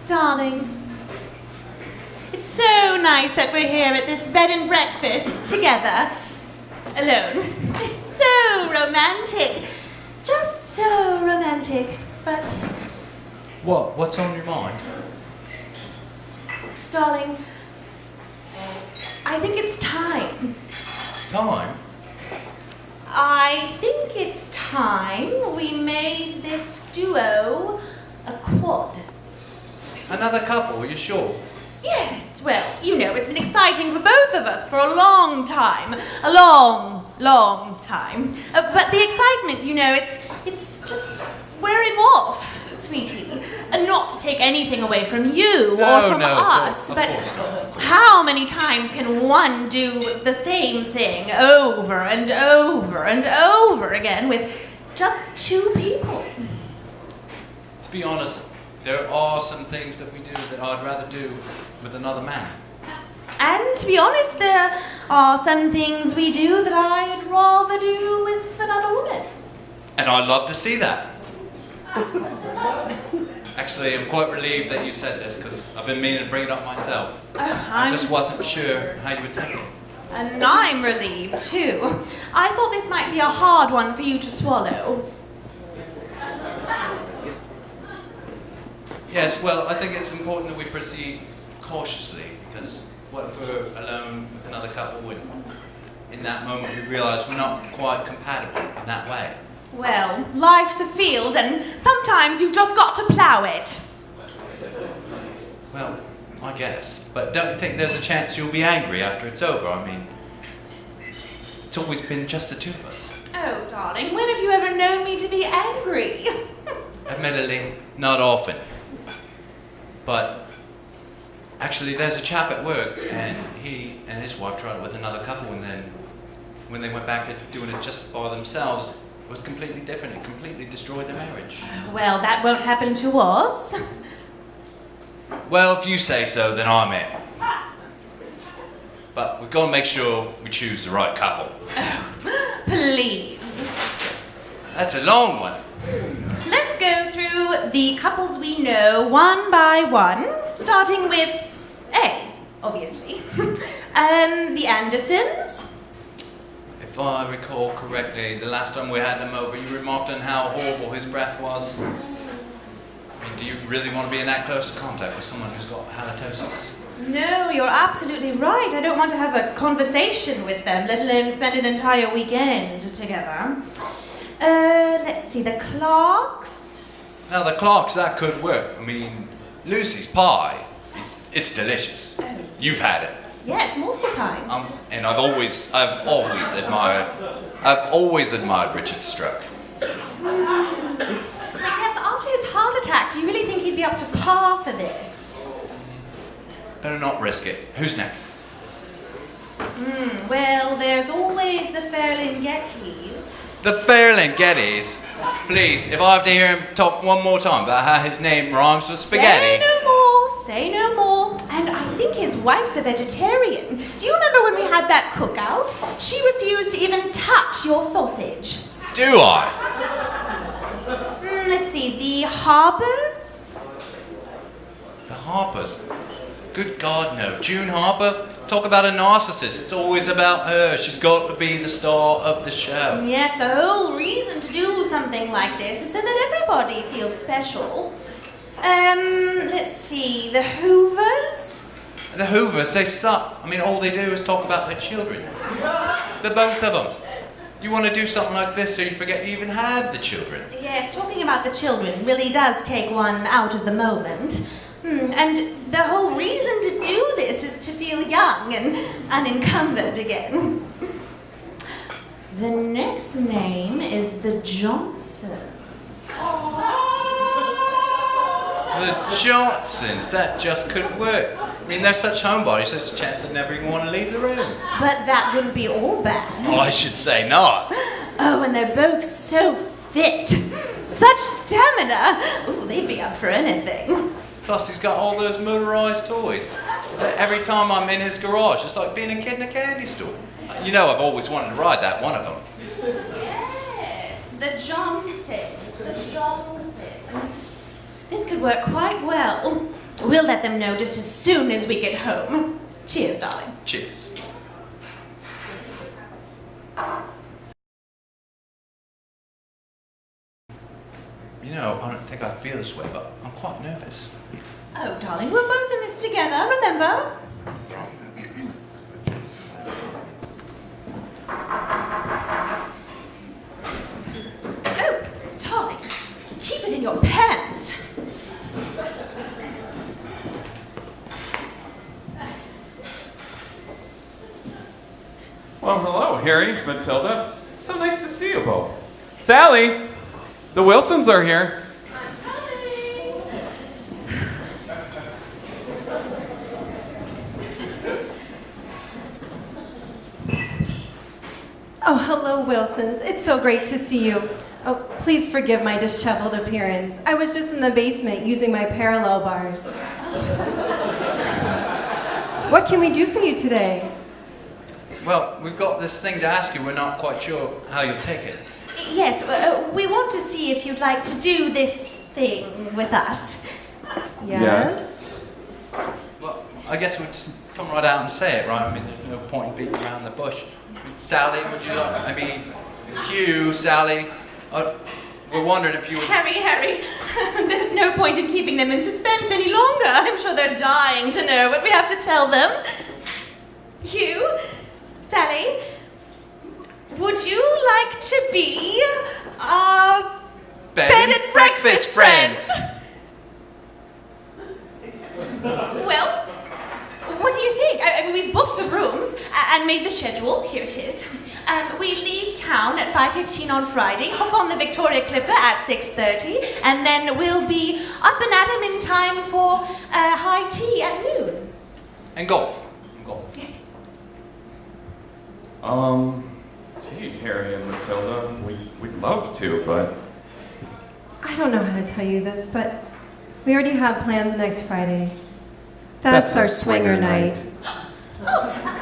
Darling, it's so nice that we're here at this bed and breakfast together, alone. It's so romantic, just so romantic, but... What's on your mind? Darling, I think it's time. Time? I think it's time we made this duo a quad. Another couple, are you sure? Yes, well, you know, it's been exciting for both of us for a long time. A long, long time. But the excitement, you know, it's just wearing off, sweetie. And not to take anything away from you or from us, but how many times can one do the same thing over and over and over again with just two people? To be honest, there are some things that we do that I'd rather do with another man. And to be honest, there are some things we do that I'd rather do with another woman. And I'd love to see that. Actually, I'm quite relieved that you said this, because I've been meaning to bring it up myself. I just wasn't sure how you would take it. And I'm relieved, too. I thought this might be a hard one for you to swallow. Yes, well, I think it's important that we proceed cautiously, because what if we're alone with another couple and in that moment we realise we're not quite compatible in that way? Well, life's a field, and sometimes you've just got to plough it. Well, I guess. But don't you think there's a chance you'll be angry after it's over? I mean, it's always been just the two of us. Oh, darling, when have you ever known me to be angry? Admittedly, not often. But actually, there's a chap at work, and he and his wife tried it with another couple, and then when they went back to doing it just by themselves, it was completely different. It completely destroyed their marriage. Well, that won't happen to us. Well, if you say so, then I'm in. But we've got to make sure we choose the right couple. Oh, please. That's a long one. Let's go through the couples we know one by one, starting with A, obviously. The Andersons. If I recall correctly, the last time we had them over, you remarked on how horrible his breath was. I mean, do you really want to be in that close contact with someone who's got halitosis? No, you're absolutely right. I don't want to have a conversation with them, let alone spend an entire weekend together. Let's see, the Clarks. Now, the Clarks, that could work. I mean, Lucy's pie, it's delicious. Oh. You've had it. Yes, multiple times. And I've always admired Richard Stroke. Yes, after his heart attack, do you really think he'd be up to par for this? Better not risk it. Who's next? Well, there's always the Fairlin-Gettys. The Fairlin-Gettys? Please, if I have to hear him talk one more time about how his name rhymes with spaghetti. Say no more. And I think his wife's a vegetarian. Do you remember when we had that cookout? She refused to even touch your sausage. Do I? Let's see, the Harpers? The Harpers? Good God, no. June Harper? Talk about a narcissist. It's always about her. She's got to be the star of the show. Yes, the whole reason to do something like this is so that everybody feels special. Let's see, the Hoovers? The Hoovers, they suck. I mean, all they do is talk about their children. The both of them. You want to do something like this so you forget you even have the children. Yes, talking about the children really does take one out of the moment. And the whole reason to do this is to feel young and unencumbered again. The next name is the Johnsons. The Johnsons, that just could work. I mean, they're such homebodies, there's a chance they'd never even want to leave the room. But that wouldn't be all bad. Oh, I should say not. Oh, and they're both so fit. Such stamina. Ooh, they'd be up for anything. Plus, he's got all those motorised toys. Every time I'm in his garage, it's like being a kid in a candy store. You know, I've always wanted to ride that one of them. Yes, the Johnsons. The Johnsons. This could work quite well. We'll let them know just as soon as we get home. Cheers, darling. Cheers. You know, I don't think I feel this way, but I'm quite nervous. Oh, darling, we're both in this together, remember? Oh, darling, keep it in your pants. Well, hello, Harry, Matilda. So nice to see you both. Sally, the Wilsons are here. Oh, hello, Wilsons. It's so great to see you. Oh, please forgive my disheveled appearance. I was just in the basement using my parallel bars. What can we do for you today? Well, we've got this thing to ask you. We're not quite sure how you'll take it. Yes, we want to see if you'd like to do this thing with us. Yes? Well, I guess we'll just come right out and say it, right? I mean, there's no point in beating around the bush. Sally, would you like... I mean, Hugh, Sally... we're wondering if you would... Harry, there's no point in keeping them in suspense any longer. I'm sure they're dying to know what we have to tell them. Hugh, Sally, would you like to be our Bed and breakfast friends? Well, what do you think? I mean, we've booked the rooms and made the schedule. Here it is. We leave town at 5:15 on Friday, hop on the Victoria Clipper at 6:30, and then we'll be up and at 'em in time for high tea at noon. And golf. Yes. Gee, Harry and Matilda, we'd love to, but... I don't know how to tell you this, but we already have plans next Friday. That's our swinger night. Oh,